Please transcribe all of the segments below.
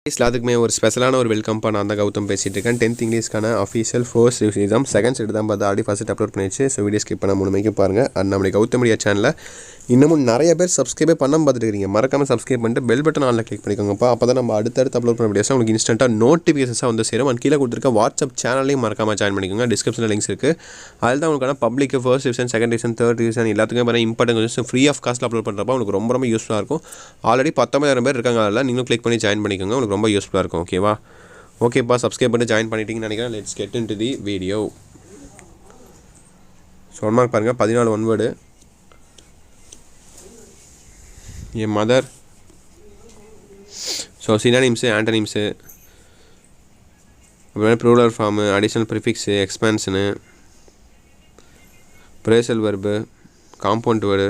எல்லாத்துக்குமே ஒரு ஸ்பெஷலான ஒரு வெல்கம்பா நான் தான் கௌதம் பேசிகிட்டு இருக்கேன். 10th இங்கிலீஷ்க்கான official first review exam second set தான் பார்த்து ஆடி ஃபஸ்ட் அப்லோட் பண்ணிடுச்சு. ஸோ வீடியோ ஸ்கிப் பண்ண 3 மணிக்கு பாருங்கள். அண்ட் நம்மளுடைய கௌதம் மீடியா சேனலில் இன்னமும் நிறைய பேர் சப்ஸ்கிரைபே பண்ணாமல் பார்த்துட்டு இருக்கீங்க. மறக்காமல் சப்ஸ்கிரைப் பண்ணிட்டு பெல் பட்டன் ஆனில் கிளிக் பண்ணிக்கோங்கப்பா. அப்போ தான் நம்ம அடுத்தடுத்து அப்லோட் பண்ண வீடியோஸ் உங்களுக்கு இன்ஸ்டன்ட்டாக நோட்டிஃபிகேஷன்ஸாக வந்து சேரும். அண்ட் கீழே கொடுத்துருக்க வாட்ஸ்அப் சேனலையும் மறக்காமல் ஜாயின் பண்ணிக்கோங்க. டிஸ்கிரிப்ஷனில் லிங்க்ஸ் இருக்குது. அதில் தான் உங்களுக்கான public first division, second division, third division எல்லாத்துக்குமே பார்த்தா இம்பார்ட்டன்ட் கொஸ்டின்ஸ் ஃப்ரீ ஆஃப் காஸ்ட்டில் அப்லோட் பண்ணுறப்ப உங்களுக்கு ரொம்ப யூஸ்ஃபுல்லாக இருக்கும். ஆல்ரெடி 19,000 பேர் இருக்காங்க. அதில் நீங்களும் கிளிக் பண்ணி ஜாயின் பண்ணிக்கோங்க. உங்களுக்கு ரொம்ப யூஸ்ஃபுல்லாக இருக்கும். ஓகேவா? ஓகேப்பா, சப்ஸ்கிரைப் பண்ணி ஜாயின் பண்ணிட்டீங்கன்னு நினைக்கிறேன். Let's get into the video. So 1 mark பாருங்கள். 14 ஒன் வேர்டு. என் மதர். ஸோ சினானிம்ஸு, ஆண்டனிம்ஸு, அப்புறம் plural form, additional prefix, expansion, phrasal verb, compound word,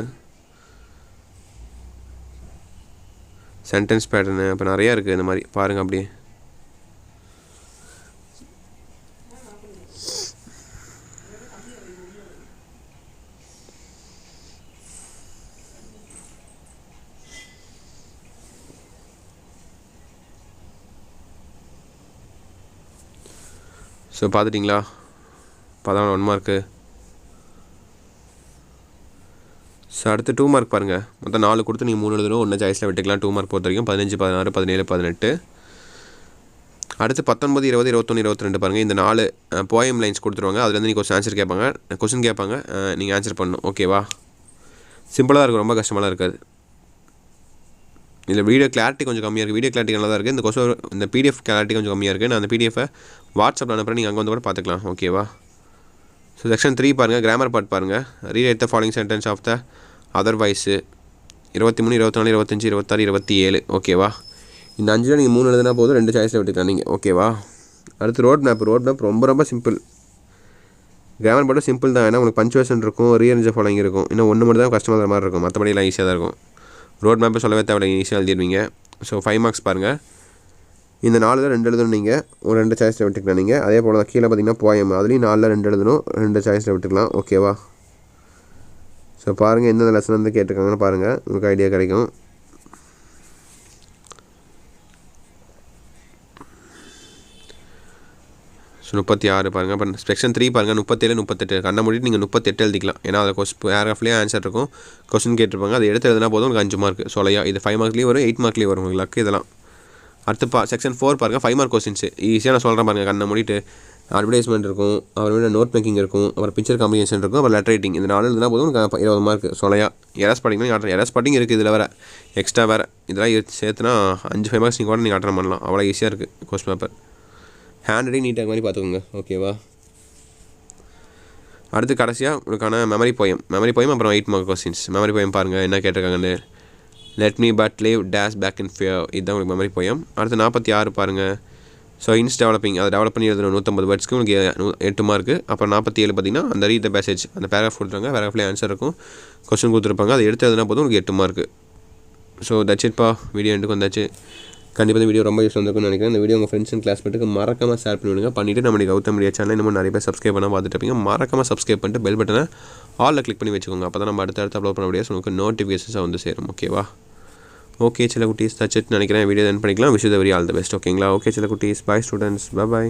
sentence pattern, அப்போ நிறையா இருக்குது. இந்த மாதிரி பாருங்கள். அப்படியே ஸோ பார்த்துட்டிங்களா? 14 1 மார்க்கு. ஸோ அடுத்து 2 மார்க் பாருங்கள். மொத்தம் 4 கொடுத்து நீங்கள் 3 எழுதணும். 1 சாய்ஸில் விட்டுக்கலாம். 2 மார்க் பொறுத்த வரைக்கும் 15, 16, 17, 18. அடுத்து 19, 20, 21, 22 பாருங்கள். இந்த 4 போயம் லைன்ஸ் கொடுத்துருவாங்க. அதுலேருந்து நீங்கள் ஆன்சர் கேட்பாங்க, கொஸ்டின் கேட்பாங்க, நீங்கள் ஆன்சர் பண்ணணும். ஓகேவா? சிம்பிளாக இருக்கும், ரொம்ப கஷ்டமாலாம் இருக்காது. இதில் வீடியோ கிளாரிட்டி கொஞ்சம் கம்மியாக இருக்குது. வீடியோ கிளாரிட்டி நல்லா தான் இருக்குது. இந்த பிடிஎஃப் கிளாரிட்டி கொஞ்சம் கம்மியாக இருக்குது. நான் அந்த பிடிஎஃபை வாட்ஸ்அப்பில் அனுப்புகிறேன். நீங்கள் அங்கே வந்து கூட பார்த்துக்கலாம். ஓகேவா? ஸோ செக்ஷன் 3 பாருங்கள். கிராமர் பார்ட் பாருங்கள். Rewrite the following sentence of the otherwise. 23, 24, 25, 26, 27. ஓகேவா? இந்த 5 நீங்கள் 3 எழுதுனா போதும். 2 சாய்ஸில் விட்டுக்கலாம் நீங்கள். ஓகேவா? அடுத்து ரோட் மேப். ரோட் மேப் ரொம்ப சிம்பிள். கிராமர் பார்ட்டும் சிம்பிள் தான். ஏன்னா உங்களுக்கு பஞ்சுவேஷன் இருக்கும், ரீஅரேஞ்ச் ஃபாலோயிங் இருக்கும். இன்னும் ஒன்று மட்டும் தான் கஷ்டமாக மாதிரி இருக்கும். மற்றபடி எல்லாம் ஈஸியாக தான் இருக்கும். ரோட் மேப்பை சொல்லவே தேவை, ஈஸியாக எழுதிடுவீங்க. ஸோ 5 மார்க்ஸ் பாருங்கள். இந்த 4 2 எழுதணும். நீங்கள் ஒரு 2 சாய்ஸில் விட்டுக்கலாம். நீங்கள் அதே போல் தான் கீழே பார்த்தீங்கன்னா போயம், அதுலேயும் 4 2 எழுதணும். 2 சாய்ஸில் விட்டுக்கலாம். ஓகேவா? ஸோ பாருங்கள் எந்தெந்த லெசன் வந்து கேட்டிருக்காங்கன்னு பாருங்கள். உங்களுக்கு ஐடியா கிடைக்கும். ஸோ 36 பாருங்கள். அப்புறம் செக்ஷன் 3 பாருங்கள். 37, 38 கண்ணை மூடிட்டு நீங்கள் 38 எழுதிக்கலாம். ஏன்னா அதை பேராகிராஃப்லேயே ஆன்சர் இருக்கும். கொஸ்டின் கேட்டிருப்பாங்க. அதை எடுத்து எழுதினா போதும். உங்களுக்கு 5 மார்க். சொலையா இது 5 மார்க்லேயும் வரும், 8 மார்க்லேயும் வரும். உங்களுக்கு லக்கு இதெல்லாம். அடுத்து செக்ஷன் 4 பாருங்கள். 5 மார்க் கொஸ்டின்ஸ் ஈஸியாக நான் சொல்கிறேன் பாருங்கள். கண்ணை மூடிட்டு அட்வர்டைஸ்மெண்ட் இருக்கும், அப்புறமேட்டு நோட் மேக்கிங் இருக்கும், அப்புறம் பிக்சர் காம்பினேஷன் இருக்கும், அப்புறம் லெட்டர் ரைட்டிங். இந்த 4 எழுதுனா போதும். உங்களுக்கு 20 மார்க். சொலையா எரஸ் பாட்டிங்கன்னா எரஸ் பாட்டிங் இருக்குது. இதில் வேறு எக்ஸ்ட்ரா வேறு இதெல்லாம் சேர்த்துனா 5 மார்க்ஸ் நீங்கள் கூட நீங்கள் அட்டன் பண்ணலாம். அவ்வளோ ஈஸியாக இருக்குது கொஸ்டின் பேப்பர். ஹேண்ட் ரைட்டிங் நீட்டாக மாதிரி பார்த்துக்கோங்க. ஓகேவா? அடுத்து கடைசியாக உங்களுக்கான மெமரி போயம் அப்புறம் 8 மார்க் கொஸ்டின்ஸ். மெமரி போயம் பாருங்கள் என்ன கேட்டிருக்காங்கன்னு. Let me but live dash back in fear. இதுதான் உங்களுக்கு மெமரி போயம். அடுத்து 46 பாருங்கள். ஸோ இன்ஸ் டெவலப்பிங், அதை டெவலப் பண்ணி எழுதணும். 150 வேர்ட்ஸ்க்கு உங்களுக்கு 8 மார்க்கு. அப்புறம் 47 பார்த்தீங்கன்னா அந்த ரீட் த பேசேஜ், அந்த பேராகிராஃப் கொடுத்துருவாங்க. பேராகிராஃப்லேயே ஆன்சர் இருக்கும், கொஸ்டின் கொடுத்துருப்பாங்க. அதை எடுத்து எழுதினா போதும் உங்களுக்கு 8 மார்க்கு. ஸோ தட்ஸ் இட்ப்பா. வீடியோ எண்டுக்கு வந்தாச்சு. கண்டிப்பாக இந்த வீடியோ ரொம்ப யூஸ் வந்துருக்குன்னு நினைக்கிறேன். இந்த வீடியோ உங்கள் ஃப்ரெண்ட்ஸ் அண்ட் கிளாஸ்மேட்டுக்கு மறக்காமல் ஷேர் பண்ணிவிடுங்க. பண்ணிவிட்டு நம்மளுடைய கௌதம் மீடியா சேனல் இன்னும் நிறைய பேர் சப்ஸ்கிரைப் பண்ணால் பார்த்துட்டு இருப்பீங்க. மறக்காமல் சப்ஸ்கிரைப் பண்ணிட்டு பெல் பட்டனை ஆலில் கிளிக் பண்ணி வச்சுக்கோங்க. அப்போ தான் நம்ம அடுத்தடுத்து அப்லோட் பண்ண வீடியோஸ் உங்களுக்கு நோட்டிஃபிகேஷன்ஸாக வந்து சேரும். ஓகேவா? ஓகே சில குட்டீஸ், தட்ஸ் இட் நினைக்கிறேன். வீடியோ எண்ட் பண்ணிக்கலாம். Wish you the very all the best. ஓகேங்களா? ஓகே சில குட்டீஸ், பாய் ஸ்டூடெண்ட்ஸ், பாய்.